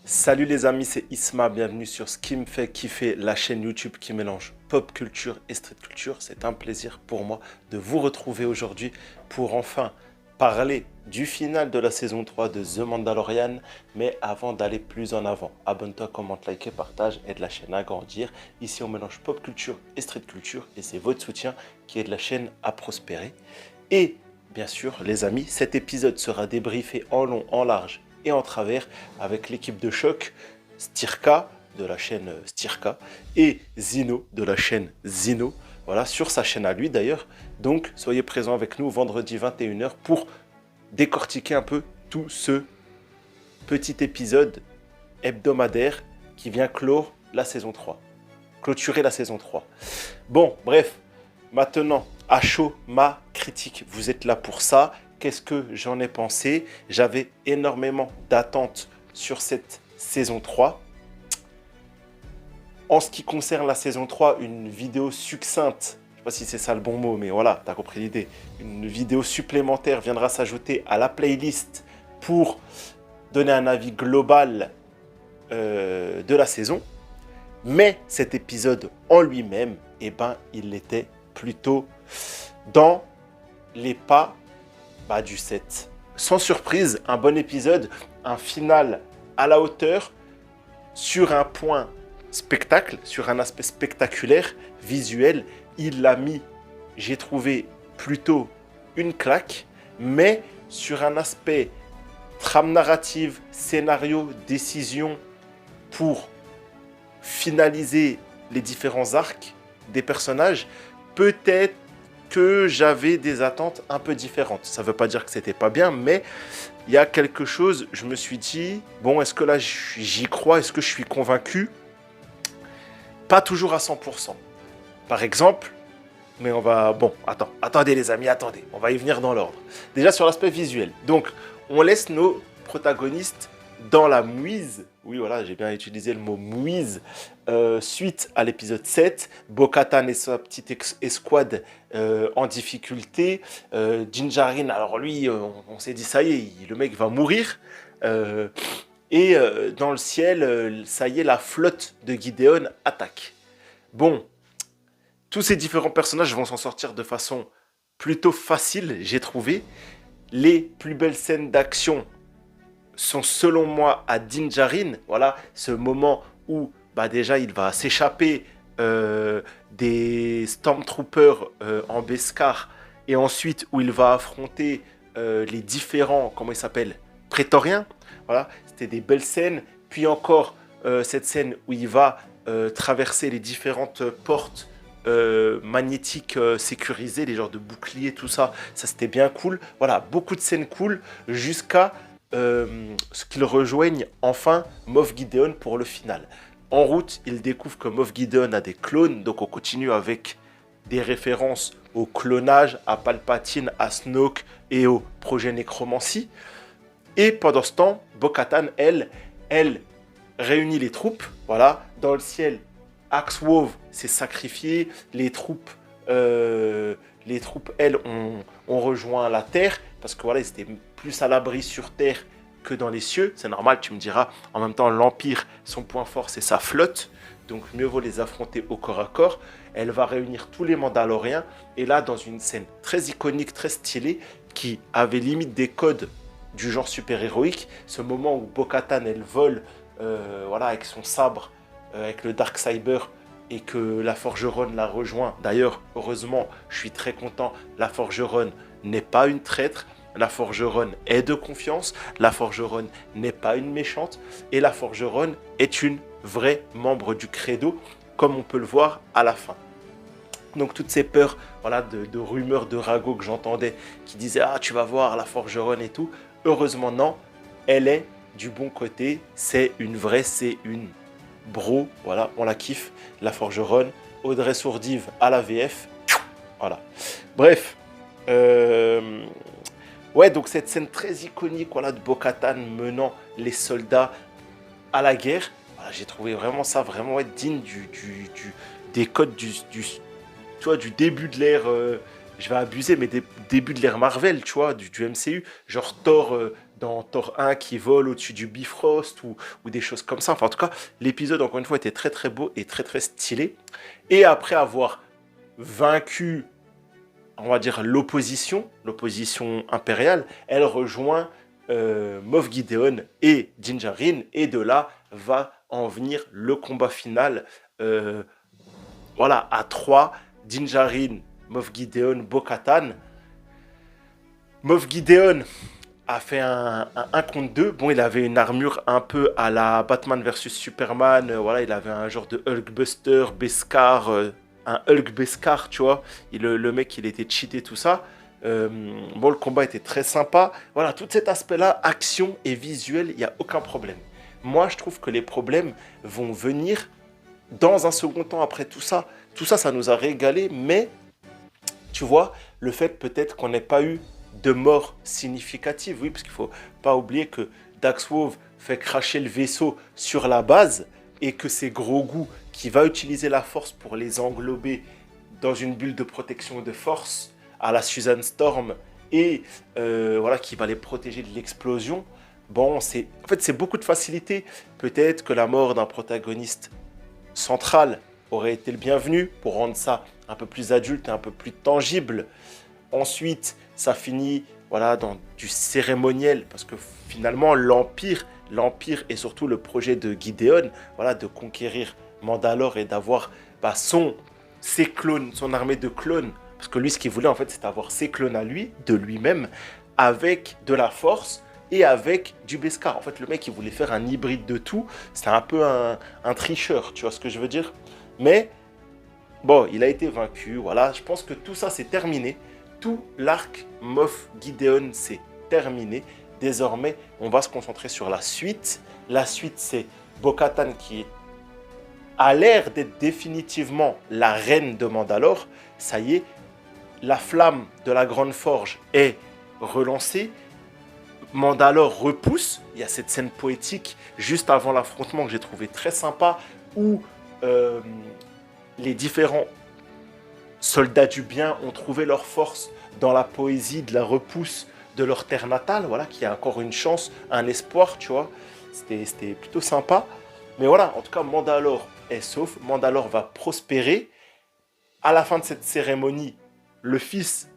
Salut les amis, c'est Isma, bienvenue sur ce qui me fait kiffer, la chaîne YouTube qui mélange pop culture et street culture. C'est un plaisir pour moi de vous retrouver aujourd'hui pour enfin parler du final de la saison 3 de The Mandalorian. Mais avant d'aller plus en avant, abonne-toi, commente, like et partage, aide la chaîne à grandir. Ici on mélange pop culture et street culture et c'est votre soutien qui aide la chaîne à prospérer. Et bien sûr les amis, cet épisode sera débriefé en long, en large et en travers avec l'équipe de choc, Stirka de la chaîne Stirka et Zino de la chaîne Zino, voilà, sur sa chaîne à lui d'ailleurs. Donc soyez présents avec nous vendredi 21h pour décortiquer un peu tout ce petit épisode hebdomadaire qui vient clore la saison 3, clôturer la saison 3. Bon, bref, maintenant, à chaud, ma critique, vous êtes là pour ça. Qu'est-ce que j'en ai pensé? J'avais énormément d'attentes sur cette saison 3. En ce qui concerne la saison 3, une vidéo succincte, je ne sais pas si c'est ça le bon mot, mais voilà, tu as compris l'idée. Une vidéo supplémentaire viendra s'ajouter à la playlist pour donner un avis global de la saison. Mais cet épisode en lui-même, eh ben, il était plutôt dans les pas du 7. Sans surprise, un bon épisode, un final à la hauteur, sur un point spectacle, sur un aspect spectaculaire, visuel. Il l'a mis, j'ai trouvé, plutôt une claque, mais sur un aspect trame narrative, scénario, décision, pour finaliser les différents arcs des personnages, peut-être que j'avais des attentes un peu différentes. Ça ne veut pas dire que c'était pas bien, mais il y a quelque chose, je me suis dit, bon, est-ce que là j'y crois, est-ce que je suis convaincu? Pas toujours à 100%. Par exemple, mais on va, bon, attendez les amis, attendez, on va y venir dans l'ordre. Déjà sur l'aspect visuel, donc on laisse nos protagonistes dans la mouise. Oui, voilà, j'ai bien utilisé le mot mouise. Suite à l'épisode 7, Bo-Katan et sa petite escouade en difficulté. Din Djarin, alors lui, on s'est dit, ça y est, le mec va mourir. Dans le ciel, ça y est, la flotte de Gideon attaque. Bon, tous ces différents personnages vont s'en sortir de façon plutôt facile, j'ai trouvé. Les plus belles scènes d'action sont selon moi à Din Djarin, voilà, ce moment où déjà il va s'échapper des Stormtroopers en Beskar, et ensuite où il va affronter les différents, comment ils s'appellent, prétoriens, voilà, c'était des belles scènes. Puis encore cette scène où il va traverser les différentes portes magnétiques sécurisées, les genres de boucliers, tout ça, ça c'était bien cool. Voilà, beaucoup de scènes cool jusqu'à ce qu'ils rejoignent enfin Moff Gideon pour le final. En route, ils découvrent que Moff Gideon a des clones, donc on continue avec des références au clonage, à Palpatine, à Snoke et au projet Nécromancie. Et pendant ce temps, Bo-Katan, elle réunit les troupes. Voilà, dans le ciel, Axe-Wove s'est sacrifié. Les troupes, elles, ont rejoint la Terre parce que voilà, ils étaient plus à l'abri sur Terre que dans les cieux. C'est normal, tu me diras. En même temps, l'Empire, son point fort, c'est sa flotte. Donc, mieux vaut les affronter au corps à corps. Elle va réunir tous les Mandaloriens. Et là, dans une scène très iconique, très stylée, qui avait limite des codes du genre super-héroïque, ce moment où Bo-Katan, elle vole voilà, avec son sabre, avec le Darksaber, et que la forgeronne la rejoint. D'ailleurs, heureusement, je suis très content, la forgeronne n'est pas une traître, la forgeronne est de confiance, la forgeronne n'est pas une méchante, et la forgeronne est une vraie membre du credo, comme on peut le voir à la fin. Donc toutes ces peurs, voilà, de rumeurs, de ragots que j'entendais, qui disaient « Ah, tu vas voir la forgeronne et tout », heureusement non, elle est du bon côté, c'est une vraie, c'est une bro, voilà, on la kiffe, la forgeronne. Audrey Sourdive à la VF, voilà. Bref, ouais, donc cette scène très iconique, voilà, de Bo-Katan menant les soldats à la guerre, voilà, j'ai trouvé vraiment ça vraiment digne des codes tu vois, du début de l'ère, je vais abuser, mais des débuts de l'ère Marvel, tu vois, du MCU, genre Thor dans Thor 1 qui vole au-dessus du Bifrost ou des choses comme ça. Enfin, en tout cas, l'épisode, encore une fois, était très très beau et très très stylé. Et après avoir vaincu, on va dire, l'opposition impériale, elle rejoint Moff Gideon et Din Djarin. Et de là va en venir le combat final. Voilà, à 3, Din Djarin, Moff Gideon, Bo-Katan. Moff Gideon a fait un 1 contre 2. Bon, il avait une armure un peu à la Batman versus Superman. Voilà, il avait un genre de Hulkbuster, Beskar, un Hulk Beskar, tu vois. Le mec, il était cheaté, tout ça. Bon, le combat était très sympa. Voilà, tout cet aspect-là, action et visuel, il n'y a aucun problème. Moi, je trouve que les problèmes vont venir dans un second temps après tout ça. Tout ça, ça nous a régalé, mais tu vois, le fait peut-être qu'on n'ait pas eu de mort significative, oui, parce qu'il ne faut pas oublier que Dax Wolf fait cracher le vaisseau sur la base et que c'est Grogu qui va utiliser la force pour les englober dans une bulle de protection de force à la Susan Storm et voilà, qui va les protéger de l'explosion. Bon, en fait, c'est beaucoup de facilité. Peut-être que la mort d'un protagoniste central aurait été le bienvenu pour rendre ça un peu plus adulte et un peu plus tangible. Ensuite, ça finit voilà, dans du cérémoniel, parce que finalement, l'Empire et surtout le projet de Gideon, voilà, de conquérir Mandalore et d'avoir ses clones, son armée de clones, parce que lui, ce qu'il voulait, en fait, c'est avoir ses clones à lui, de lui-même, avec de la force et avec du Beskar. En fait, le mec, il voulait faire un hybride de tout. C'était un peu un tricheur, tu vois ce que je veux dire? Mais, bon, il a été vaincu, voilà. Je pense que tout ça, c'est terminé. Tout l'arc Moff Gideon, c'est terminé. Désormais, on va se concentrer sur la suite. La suite, c'est Bo-Katan qui a l'air d'être définitivement la reine de Mandalore. Ça y est, la flamme de la Grande Forge est relancée. Mandalore repousse. Il y a cette scène poétique juste avant l'affrontement que j'ai trouvé très sympa où les différents soldats du bien ont trouvé leur force dans la poésie de la repousse de leur terre natale, voilà, qui a encore une chance, un espoir, tu vois. C'était plutôt sympa. Mais voilà, en tout cas, Mandalore est sauf. Mandalore va prospérer. À la fin de cette cérémonie, le fils,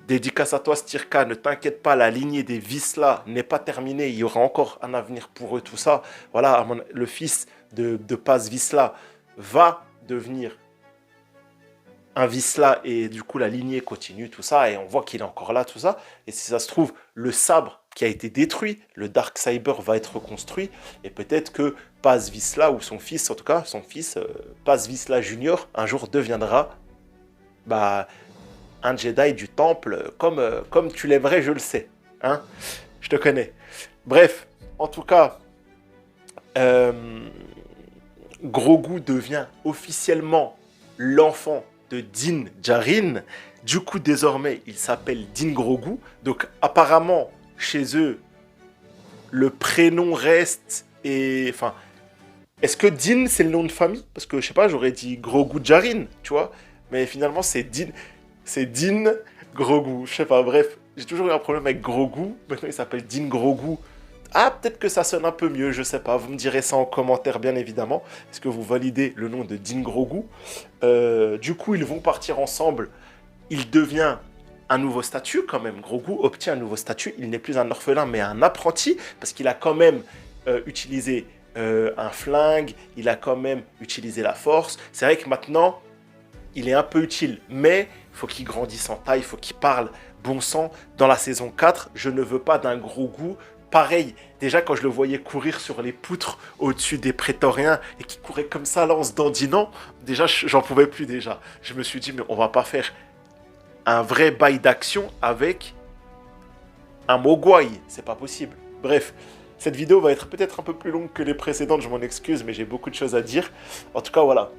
dédicace à toi Stirka, ne t'inquiète pas, la lignée des Vizsla n'est pas terminée. Il y aura encore un avenir pour eux, tout ça. Voilà, le fils de Paz Vizsla va devenir un Vizsla et du coup la lignée continue, tout ça, et on voit qu'il est encore là, tout ça. Et si ça se trouve, le sabre qui a été détruit, le Darksaber va être reconstruit, et peut-être que Paz Vizsla, ou son fils en tout cas, son fils, Paz Vizsla Junior, un jour deviendra un Jedi du temple, comme tu l'aimerais, je le sais. Hein, je te connais. Bref, en tout cas, Grogu devient officiellement l'enfant de Din Djarin. Du coup, désormais, il s'appelle Din Grogu. Donc, apparemment, chez eux, le prénom reste et... Enfin, est-ce que Din, c'est le nom de famille? Parce que, je sais pas, j'aurais dit Grogu Djarin, tu vois. Mais finalement, c'est Din Grogu. Je sais pas, bref. J'ai toujours eu un problème avec Grogu. Maintenant, il s'appelle Din Grogu. Ah, peut-être que ça sonne un peu mieux, je sais pas. Vous me direz ça en commentaire, bien évidemment. Est-ce que vous validez le nom de Din Grogu? Du coup, ils vont partir ensemble. Il devient un nouveau statut, quand même. Grogu obtient un nouveau statut. Il n'est plus un orphelin, mais un apprenti. Parce qu'il a quand même utilisé un flingue. Il a quand même utilisé la force. C'est vrai que maintenant, il est un peu utile. Mais il faut qu'il grandisse en taille. Il faut qu'il parle bon sang. Dans la saison 4, je ne veux pas d'un Grogu pareil, déjà quand je le voyais courir sur les poutres au-dessus des prétoriens et qui courait comme ça là en se dandinant, déjà j'en pouvais plus déjà. Je me suis dit mais on va pas faire un vrai bail d'action avec un Mogwai, c'est pas possible. Bref, cette vidéo va être peut-être un peu plus longue que les précédentes, je m'en excuse, mais j'ai beaucoup de choses à dire. En tout cas voilà,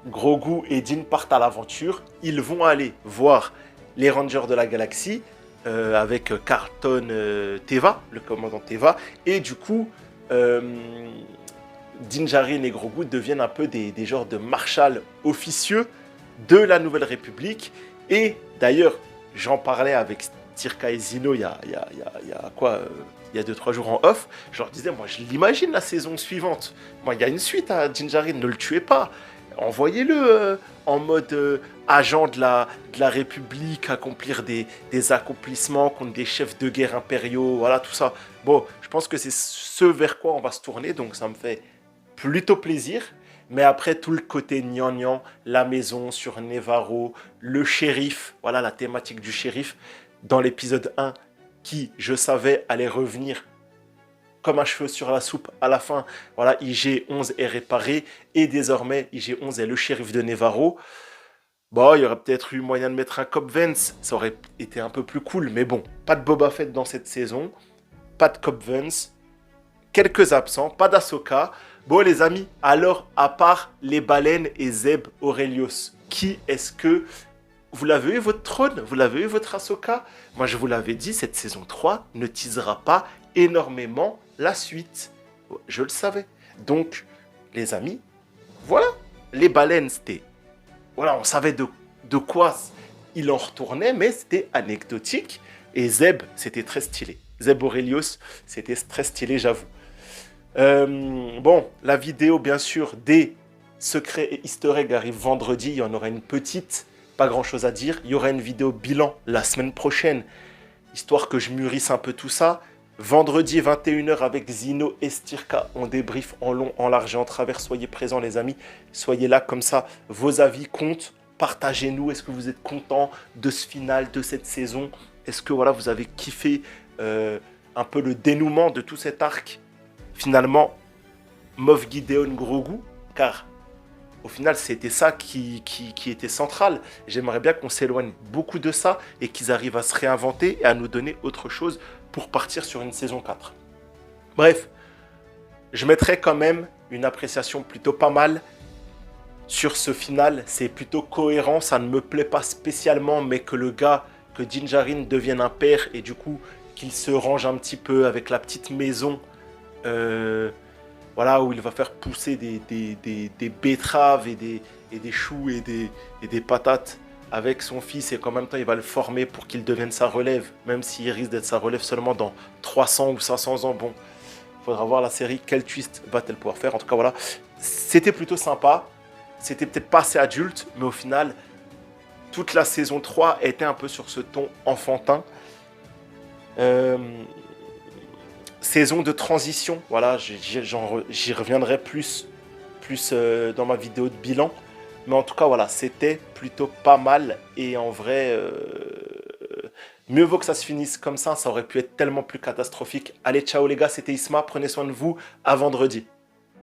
Grogu et Din partent à l'aventure, ils vont aller voir les Rangers de la Galaxie, avec Carlton Teva, le commandant Teva, et du coup, Din Djarin et Grogu deviennent un peu des genres de marshals officieux de la Nouvelle République, et d'ailleurs, j'en parlais avec Estirka et Zino il y a quoi il y a 2-3 jours en off, je leur disais, moi je l'imagine la saison suivante. Moi il y a une suite à Jinjarin, ne le tuez pas. Envoyez-le en mode agent de la République, accomplir des accomplissements contre des chefs de guerre impériaux, voilà tout ça. Bon, je pense que c'est ce vers quoi on va se tourner, donc ça me fait plutôt plaisir. Mais après, tout le côté gnangnan, la maison sur Nevarro, le shérif, voilà la thématique du shérif, dans l'épisode 1, qui, je savais, allait revenir comme un cheveu sur la soupe à la fin. Voilà, IG-11 est réparé, et désormais, IG-11 est le shérif de Nevarro. Bon, il y aurait peut-être eu moyen de mettre un Cobb Vanth, ça aurait été un peu plus cool, mais bon, pas de Boba Fett dans cette saison, pas de Cobb Vanth, quelques absents, pas d'Ahsoka. Bon les amis, alors à part les baleines et Zeb Aurelius, qui est-ce que vous l'avez eu votre trône? Vous l'avez eu votre Ahsoka? Moi je vous l'avais dit, cette saison 3 ne teasera pas énormément la suite. Je le savais. Donc les amis, voilà. Les baleines c'était... Voilà, on savait de quoi il en retournait, mais c'était anecdotique. Et Zeb, c'était très stylé. Zeb Aurelius, c'était très stylé, j'avoue. Bon, la vidéo, bien sûr, des secrets et easter eggs arrive vendredi. Il y en aura une petite, pas grand-chose à dire. Il y aura une vidéo bilan la semaine prochaine, histoire que je mûrisse un peu tout ça. Vendredi, 21h, avec Zino et Estirka, on débrief en long, en large et en travers. Soyez présents, les amis. Soyez là, comme ça, vos avis comptent. Partagez-nous. Est-ce que vous êtes contents de ce final, de cette saison? Est-ce que voilà, vous avez kiffé un peu le dénouement de tout cet arc? Finalement, Moff Gideon Grogu, car au final, c'était ça qui était central. J'aimerais bien qu'on s'éloigne beaucoup de ça et qu'ils arrivent à se réinventer et à nous donner autre chose pour partir sur une saison 4. Bref, je mettrai quand même une appréciation plutôt pas mal sur ce final. C'est plutôt cohérent, ça ne me plaît pas spécialement, mais que le gars, que Din Djarin devienne un père et du coup qu'il se range un petit peu avec la petite maison, voilà, où il va faire pousser des betteraves et des choux et des patates avec son fils, et qu'en même temps il va le former pour qu'il devienne sa relève, même s'il risque d'être sa relève seulement dans 300 ou 500 ans. Bon, il faudra voir la série, quel twist va-t-elle pouvoir faire. En tout cas voilà, c'était plutôt sympa, c'était peut-être pas assez adulte, mais au final toute la saison 3 était un peu sur ce ton enfantin. Saison de transition, voilà, j'y reviendrai plus dans ma vidéo de bilan. Mais en tout cas, voilà, c'était plutôt pas mal. Et en vrai, mieux vaut que ça se finisse comme ça aurait pu être tellement plus catastrophique. Allez, ciao les gars, c'était Isma, prenez soin de vous, à vendredi.